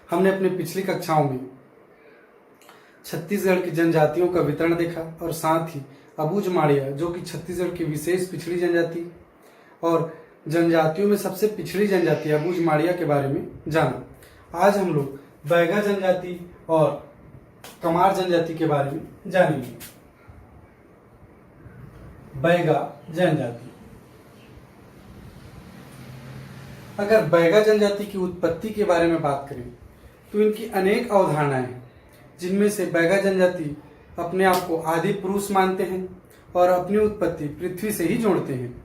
हमने अपने पिछली कक्षाओं में छत्तीसगढ़ की जनजातियों का वितरण देखा और साथ ही अबूझ माड़िया जो कि छत्तीसगढ़ की विशेष पिछड़ी जनजाति और जनजातियों में सबसे पिछड़ी जनजाति अबूझ माड़िया के बारे में जाना। आज हम लोग बैगा जनजाति और कमार जनजाति के बारे में जानेंगे। बैगा जनजाति। अगर बैगा जनजाति की उत्पत्ति के बारे में बात करें तो इनकी अनेक अवधारणाएं हैं, जिनमें से बैगा जनजाति अपने आप को आदि पुरुष मानते हैं और अपनी उत्पत्ति पृथ्वी से ही जोड़ते हैं।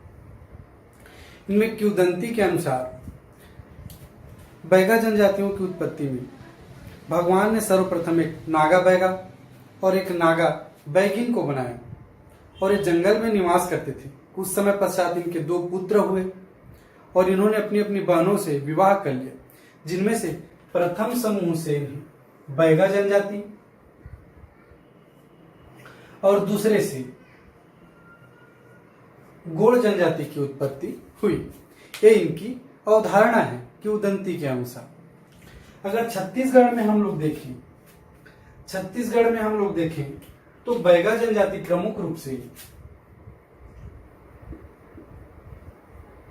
इनमें किंवदंती के अनुसार बैगा जनजातियों की उत्पत्ति में भगवान ने सर्वप्रथम एक नागा बैगा और एक नागा बैगिन को बनाया और ये जंगल में निवास करते थे। कुछ समय पश्चात इनके 2 पुत्र हुए और इन्होंने अपनी अपनी बहनों से विवाह कर लिया, जिनमें से प्रथम समूह से बैगा जनजाति और दूसरे से गोड़ जनजाति की उत्पत्ति हुई। ये इनकी अवधारणा है किंवदंती के अनुसार। अगर छत्तीसगढ़ में हम लोग देखें तो बैगा जनजाति प्रमुख रूप से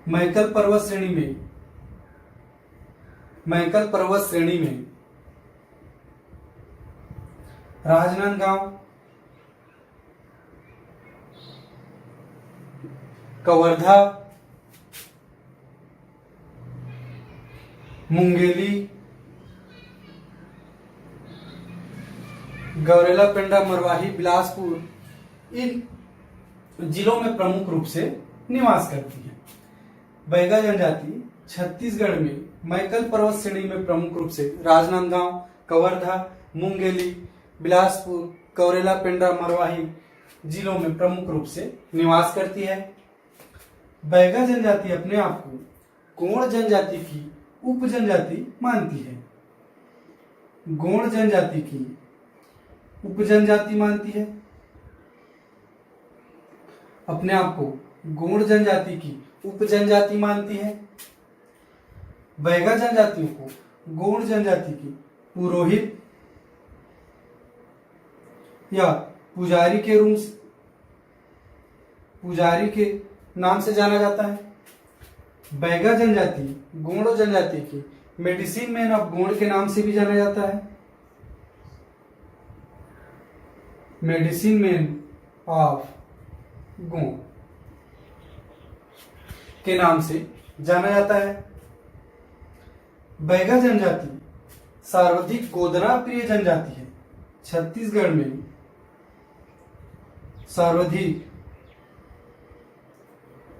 मैकल पर्वत श्रेणी में राजनांदगांव, कवर्धा, मुंगेली, गौरेला पेंड्रा, मरवाही, बिलासपुर इन जिलों में प्रमुख रूप से निवास करती है। बैगा जनजाति छत्तीसगढ़ में मैकल पर्वत श्रेणी में प्रमुख रूप से राजनांदगांव, कवर्धा, मुंगेली, बिलासपुर, गौरेला पेंड्रा, मरवाही जिलों में प्रमुख रूप से निवास करती है। बैगा जनजाति अपने आप को गोंड जनजाति की उपजनजाति मानती है। गोंड जनजाति की उपजनजाति मानती है। अपने आप को गोंड जनजाति की उपजनजाति मानती है। बैगा जनजातियों को गोंड जनजाति की पुरोहित या पुजारी के नाम से जाना जाता है। बैगा जनजाति गोंड जनजाति की मेडिसिन मैन ऑफ गोंड के नाम से भी जाना जाता है। मेडिसिन मैन ऑफ गोंड के नाम से जाना जाता है। बैगा जनजाति सर्वाधिक गोदना प्रिय जनजाति है। छत्तीसगढ़ में सर्वाधिक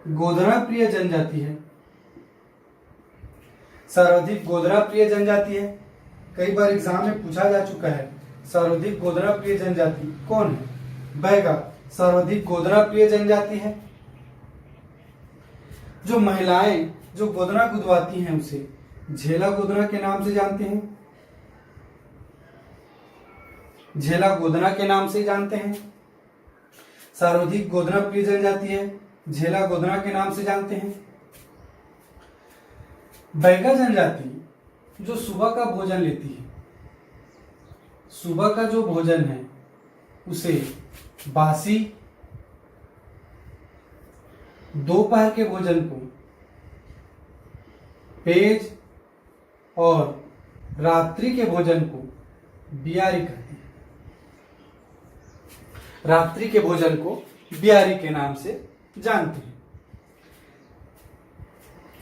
गोदना प्रिय जनजाति है। सर्वाधिक गोदना प्रिय जनजाति है। कई बार एग्जाम में पूछा जा चुका है सर्वाधिक गोदना प्रिय जनजाति कौन है। बैगा सर्वाधिक गोदना प्रिय जनजाति है। जो महिलाएं जो गोदना गुदवाती हैं उसे झेला गोदना के नाम से जानते हैं। झेला गोदना के नाम से जानते हैं। सर्वाधिक गोदना प्रिय जनजाति है, झेला गोदना के नाम से जानते हैं। बैगा जनजाति जो सुबह का भोजन लेती है, सुबह का जो भोजन है उसे बासी, दोपहर के भोजन को पेज और रात्रि के भोजन को बियारी कहती है। रात्रि के भोजन को बियारी के नाम से जानते हैं।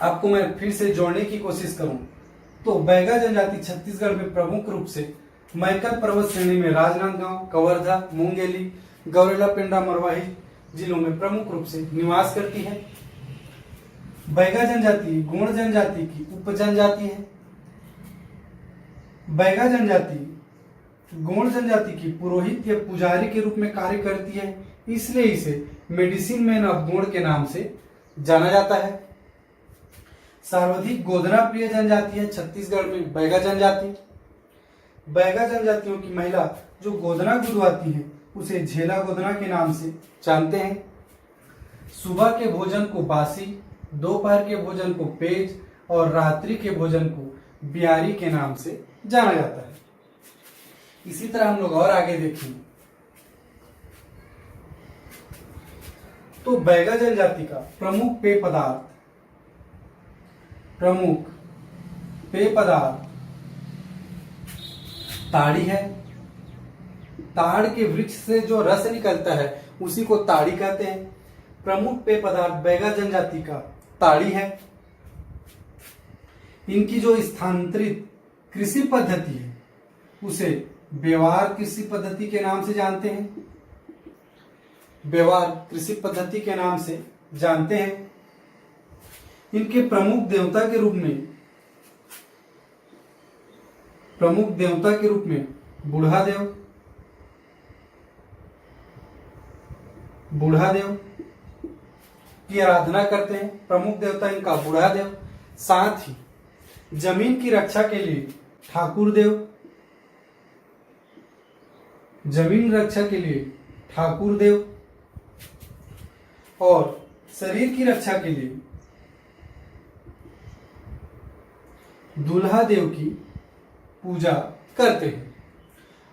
आपको मैं फिर से जोड़ने की कोशिश करूं तो बैगा जनजाति छत्तीसगढ़ में प्रमुख रूप से मैकल पर्वत श्रेणी में राजनांदगांव, कवर्धा, मुंगेली, गौरेला पेंड्रा, मरवाही जिलों में प्रमुख रूप से निवास करती है। बैगा जनजाति गोंड जनजाति की उपजनजाति है। बैगा जनजाति गोंड जनजाति की पुरोहित या पुजारी के रूप में कार्य करती है, इसलिए इसे मेडिसिन मैन ऑफ गोंड के नाम से जाना जाता है। सर्वाधिक गोदना प्रिय जनजाति है छत्तीसगढ़ में बैगा जनजाति। बैगा जनजातियों की महिला जो गोदना गुदवाती है उसे झेला गोदना के नाम से जानते हैं। सुबह के भोजन को बासी, दोपहर के भोजन को पेज और रात्रि के भोजन को बिहारी के नाम से जाना जाता है। इसी तरह हम लोग और आगे देखें तो बैगा जनजाति का प्रमुख पेय पदार्थ ताड़ी है। ताड़ के वृक्ष से जो रस निकलता है उसी को ताड़ी कहते हैं। प्रमुख पेय पदार्थ बैगा जनजाति का ताड़ी है। इनकी जो स्थानांतरित कृषि पद्धति है उसे व्यवहार कृषि पद्धति के नाम से जानते हैं। व्यवहार कृषि पद्धति के नाम से जानते हैं। इनके प्रमुख देवता के रूप में बूढ़ादेव की आराधना करते हैं। प्रमुख देवता इनका बूढ़ादेव। साथ ही जमीन की रक्षा के लिए ठाकुर देव और शरीर की रक्षा के लिए दूल्हा देव की पूजा करते हैं।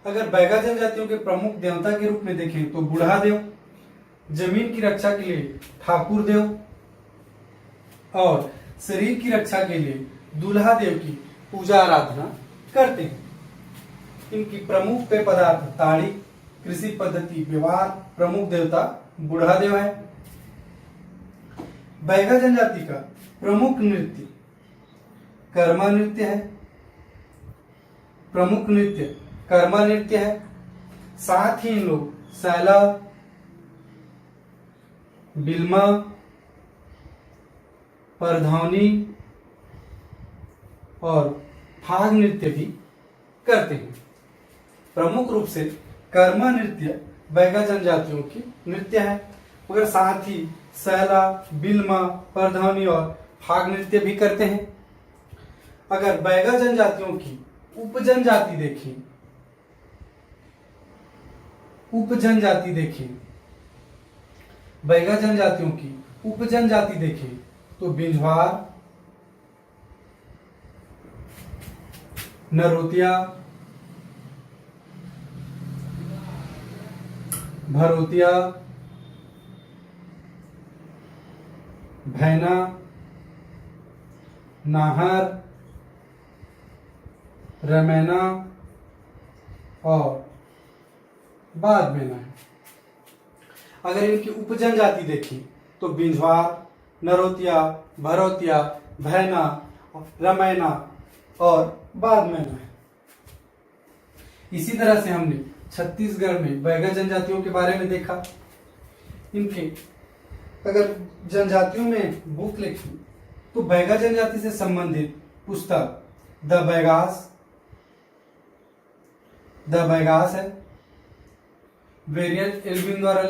अगर बैगा जनजातियों के प्रमुख देवता के रूप में देखें तो बूढ़ा देव, जमीन की रक्षा के लिए ठाकुर देव और शरीर की रक्षा के लिए दूल्हा देव की पूजा आराधना करते हैं। इनकी प्रमुख पेय पदार्थ ताड़ी, कृषि पद्धति व्यवहार, प्रमुख देवता बूढ़ा देव है। बैगा जनजाति का प्रमुख नृत्य कर्मा नृत्य है। साथ ही इन लोग सैला, बिल्मा, परधौनी और फाग नृत्य भी करते हैं। प्रमुख रूप से कर्मा नृत्य बैगा जनजातियों की नृत्य है, मगर साथ ही सैला, बिल्मा, परधौनी और फाग नृत्य भी करते हैं। अगर बैगा जनजातियों की उपजनजाति देखें, बैगा जनजातियों की उपजनजाति देखें तो बिंझवार, नरोतिया, भरोतिया, भैना, नाहर, रमैना और बाद में है। अगर इनकी उपजनजाति देखी तो बिंझवार, नरोतिया, भरोतिया, भैना, रमैना और बाद में है। इसी तरह से हमने छत्तीसगढ़ में बैगा जनजातियों के बारे में देखा। इनके अगर जनजातियों में बुक लिखी तो बैगा जनजाति से संबंधित पुस्तक द बैगास है, वेरियर एल्विन द्वारा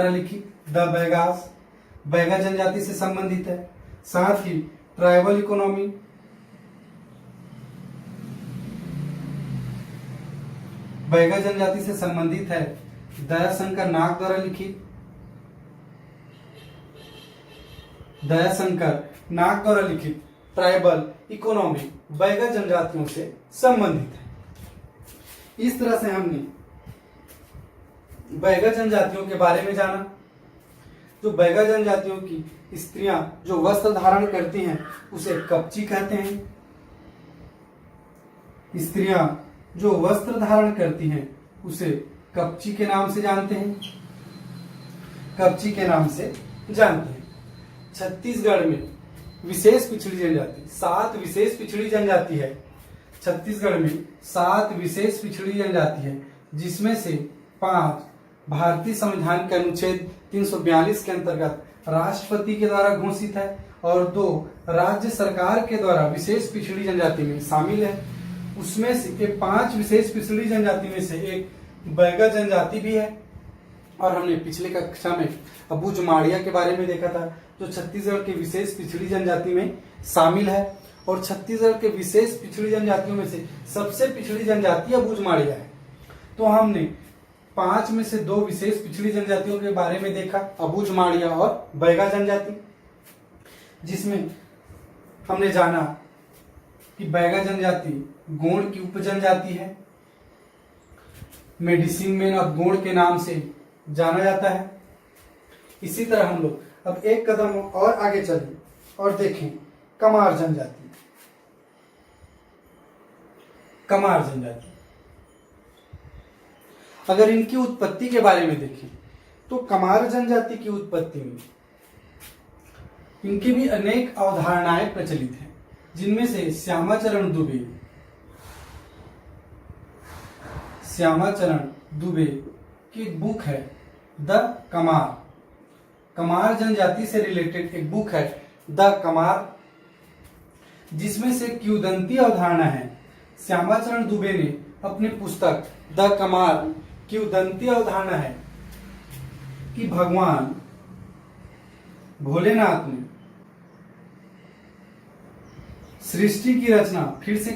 लिखित। द बैगास बैगा जनजाति से संबंधित है। साथ ही ट्राइबल इकोनॉमी बैगा जनजाति से संबंधित है। दयाशंकर नाग द्वारा लिखित ट्राइबल इकोनॉमी बैगा जनजातियों से संबंधित है। इस तरह से हमने बैगा जनजातियों के बारे में जाना। जो बैगा जनजातियों की स्त्रियां जो वस्त्र धारण करती हैं उसे कपची कहते हैं। स्त्रियां जो वस्त्र धारण करती हैं उसे कपची के नाम से जानते हैं। छत्तीसगढ़ में विशेष पिछड़ी जनजाति 7 विशेष पिछड़ी जनजाति है। छत्तीसगढ़ में 7 विशेष पिछड़ी जनजाति है, जिसमें से 5 भारतीय संविधान के अनुच्छेद 342 के अंतर्गत राष्ट्रपति के द्वारा घोषित है और 2 राज्य सरकार के द्वारा विशेष पिछड़ी जनजाति में शामिल है। उसमें से 5 विशेष पिछड़ी जनजाति में से एक बैगा जनजाति भी है। और हमने पिछले कक्षा में अबूझमाड़िया के बारे में देखा था, जो छत्तीसगढ़ के विशेष पिछड़ी जनजाति में शामिल है। और छत्तीसगढ़ के विशेष पिछड़ी जनजातियों में से सबसे पिछड़ी जनजाति अबूझमाड़िया है। तो हमने 5 में से 2 विशेष पिछड़ी जनजातियों के बारे में देखा, अबुझ, माड़िया और बैगा जनजाति, जिसमें हमने जाना कि बैगा जनजाति गोंड की उपजनजाति है। मेडिसिन मैन ऑफ गोंड के नाम से जाना जाता है। इसी तरह हम लोग अब एक कदम और आगे चलें और देखें कमार जनजाति। कमार जनजाति, अगर इनकी उत्पत्ति के बारे में देखें तो कमार जनजाति की उत्पत्ति में इनकी भी अनेक अवधारणाएं प्रचलित हैं, जिनमें से श्यामाचरण दुबे की बुक है द कमार। कमार जनजाति से रिलेटेड एक बुक है द कमार, जिसमें से किंवदंती अवधारणा है। श्यामाचरण दुबे ने अपनी पुस्तक द कमार किंवदंती अवधारणा है कि भगवान भोलेनाथ ने सृष्टि की रचना फिर से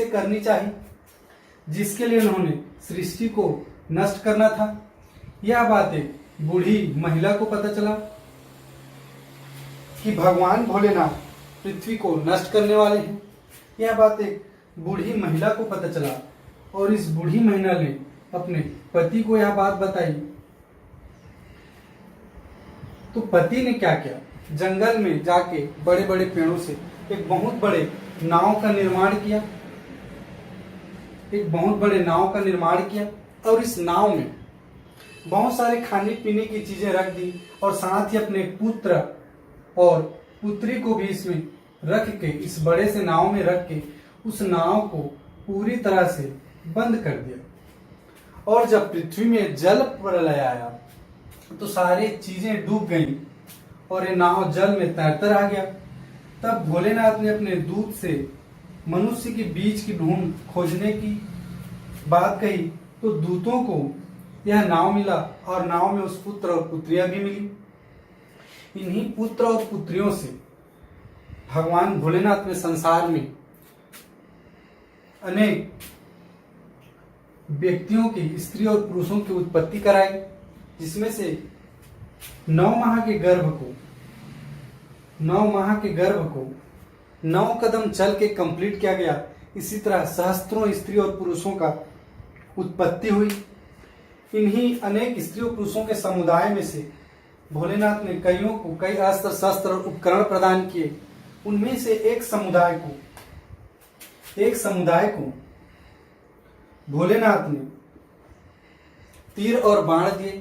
करनी चाहिए, जिसके लिए उन्होंने सृष्टि को नष्ट करना था। यह बात एक बूढ़ी महिला को पता चला कि भगवान भोलेनाथ पृथ्वी को नष्ट करने वाले हैं। यह बात एक बूढ़ी महिला को पता चला और इस बूढ़ी महिला ने अपने पति को यह बात बताई। तो पति ने क्या किया, जंगल में जाके बड़े बड़े पेड़ों से एक बहुत बड़े नाव का निर्माण किया और इस नाव में बहुत सारे खाने पीने की चीजें रख दी और साथ ही अपने पुत्र और पुत्री को भी इसमें रख के, इस बड़े से नाव में रख के उस नाव को पूरी तरह से बंद कर दिया। और जब पृथ्वी में जल प्रलय आया तो सारी चीजें डूब गईं और ये नाव जल में तैरता रह गया। तब भोलेनाथ ने अपने दूत से मनुष्य के बीज की ढूंढ खोजने की बात कही, तो दूतों को यह नाव मिला और नाव में उस पुत्र और पुत्रियां भी मिली। इन्हीं पुत्र और पुत्रियों से भगवान भोलेनाथ ने संसार में अनेक व्यक्तियों की, स्त्री और पुरुषों की उत्पत्ति कराई, जिसमें से 9 माह के गर्भ को 9 कदम चल के कंप्लीट किया गया। इसी तरह सहस्त्रों स्त्री और पुरुषों का उत्पत्ति हुई। इन्हीं अनेक स्त्री और पुरुषों के समुदाय में से भोलेनाथ ने कईयों को कई अस्त्र शस्त्र और उपकरण प्रदान किए। उनमें से एक समुदाय को भोलेनाथ ने तीर और बाण दिए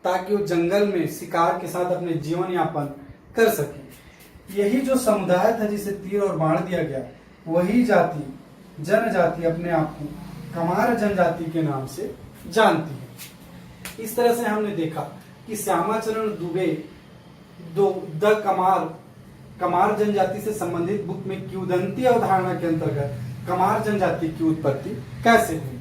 ताकि वो जंगल में शिकार के साथ अपने जीवन यापन कर सके। यही जो समुदाय था जिसे तीर और बाण दिया गया, वही जनजाति अपने आप को कमार जनजाति के नाम से जानती है। इस तरह से हमने देखा कि श्यामाचरण दुबे द कमार जनजाति से संबंधित बुक में किंवदंती अवधारणा के अंतर्गत कमार जनजाति की उत्पत्ति कैसे हुई।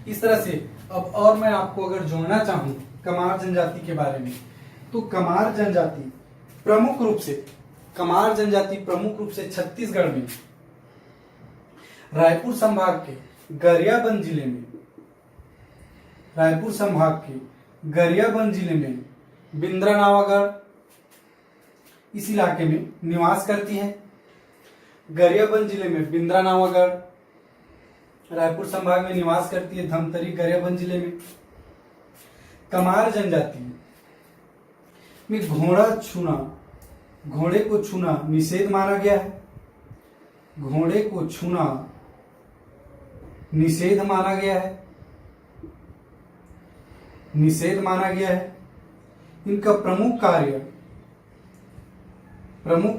इस तरह से अब और मैं आपको अगर जोड़ना चाहूं कमार जनजाति के बारे में, तो कमार जनजाति प्रमुख रूप से छत्तीसगढ़ में रायपुर संभाग के गरियाबंद जिले में बिंद्रानावागढ़ इस इलाके में निवास करती है। गरियाबंद जिले में बिंद्रानावागढ़ रायपुर संभाग में निवास करती है। धमतरी गरियाबंद जिले में। कमार जनजाति में घोड़े को छूना निषेध माना गया है। घोड़े को छूना निषेध माना गया है। इनका प्रमुख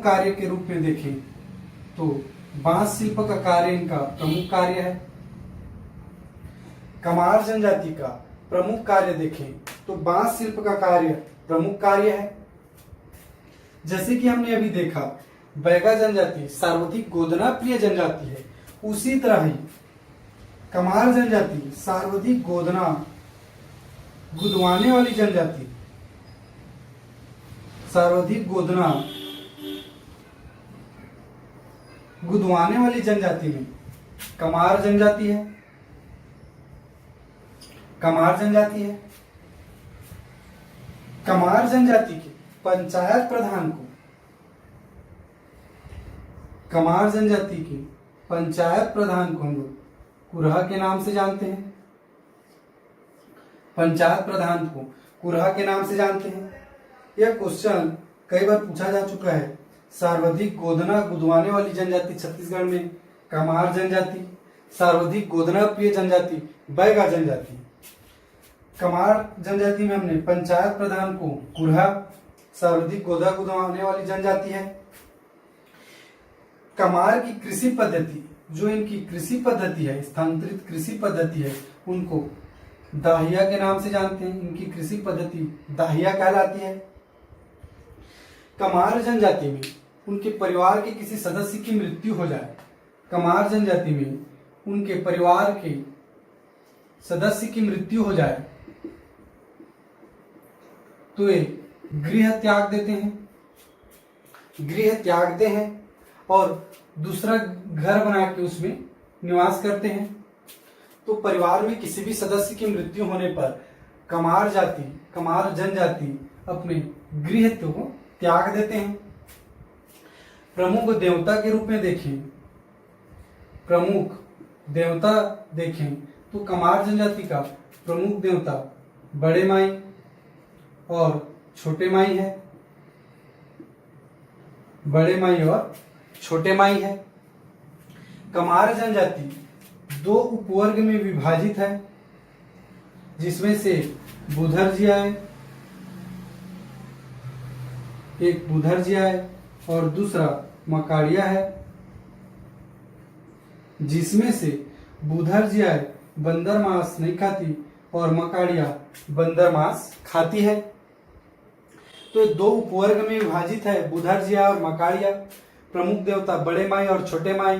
कार्य के रूप में देखें तो बांस शिल्प का कार्य इनका प्रमुख कार्य है। कमार जनजाति का प्रमुख कार्य देखें तो बांस शिल्प का कार्य प्रमुख कार्य है। जैसे कि हमने अभी देखा बैगा जनजाति सर्वाधिक गोदना प्रिय जनजाति है, उसी तरह ही कमार जनजाति सर्वाधिक गुदवाने वाली जनजाति, गुदवाने वाली जनजाति में कमार जनजाति है। कमार जनजाति है। कमार जनजाति के पंचायत प्रधान को, कमार जनजाति के पंचायत प्रधान को हम लोग कुरहा के नाम से जानते हैं। पंचायत प्रधान को कुरहा के नाम से जानते हैं। यह क्वेश्चन कई बार पूछा जा चुका है। सर्वाधिक गोदना गुदवाने वाली जनजाति छत्तीसगढ़ में कमार जनजाति, सर्वाधिक गोदना प्रिय जनजाति बैगा जनजाति। कमार जनजाति में हमने पंचायत प्रधान को कुरहा, सर्वाधिक गोदा गुदवाने वाली जनजाति है। कमार की कृषि पद्धति, जो इनकी कृषि पद्धति है, स्थानांतरित कृषि पद्धति है, उनको दाहिया के नाम से जानते हैं। इनकी कृषि पद्धति दाहिया कहलाती है। कमार जनजाति में उनके परिवार के किसी सदस्य की मृत्यु हो जाए, कमार जनजाति में उनके परिवार के सदस्य की मृत्यु हो जाए तो ये गृह त्याग देते हैं, गृह त्यागते हैं और दूसरा घर बना के उसमें निवास करते हैं। तो परिवार में किसी भी सदस्य की मृत्यु होने पर कमार जनजाति अपने गृह को त्याग देते हैं। प्रमुख देवता के रूप में देखें, प्रमुख देवता देखें तो कमार जनजाति का प्रमुख देवता बड़े माई और छोटे माई है। बड़े माई और छोटे माई है। कमार जनजाति दो उपवर्ग में विभाजित है, जिसमें से बुधरजिया है, एक बुधरजिया है और दूसरा मकाड़िया है। जिसमें से बुधरजिया बंदर मांस नहीं खाती और मकाड़िया बंदर मांस खाती है। तो दो उपवर्ग में विभाजित है, बुधरजिया और मकाड़िया। प्रमुख देवता बड़े माई और छोटे माई।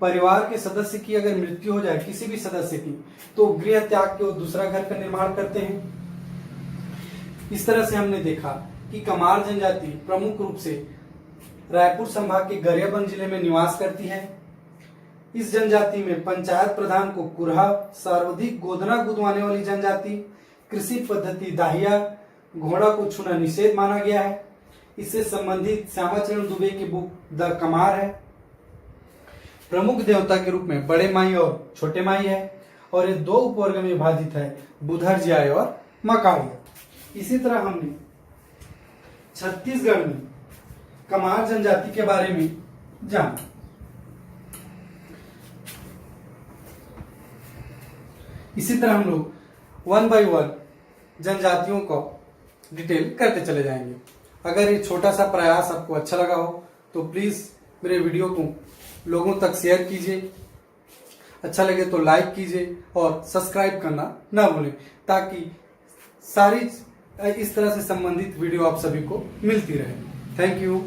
परिवार के सदस्य की अगर मृत्यु हो जाए, किसी भी सदस्य की, तो गृह त्याग के वो दूसरा घर का निर्माण करते हैं। इस तरह से हमने देखा कि कमार जनजाति प्रमुख रूप से रायपुर संभाग के गरियाबंद जिले में निवास करती है। इस जनजाति में पंचायत प्रधान को कुरहा, सर्वाधिक गोदना गुदवाने वाली जनजाति, कृषि पद्धति दाहिया, घोड़ा को छूना निषेध माना गया है। इससे संबंधित श्यामाचरण दुबे की बुक द कमार है। प्रमुख देवता के रूप में बड़े माई और छोटे माई है और ये दो उपवर्ग में विभाजित है, बुधरजिया और मकाड़िया। इसी तरह हमने छत्तीसगढ़ में कमार जनजाति के बारे में जाना। इसी तरह हम लोग 1 बाय 1 जनजातियों को डिटेल करते चले जाएंगे। अगर ये छोटा सा प्रयास आपको अच्छा लगा हो तो प्लीज मेरे वीडियो को लोगों तक शेयर कीजिए। अच्छा लगे तो लाइक कीजिए और सब्सक्राइब करना ना भूलें, ताकि सारी इस तरह से संबंधित वीडियो आप सभी को मिलती रहे। Thank you.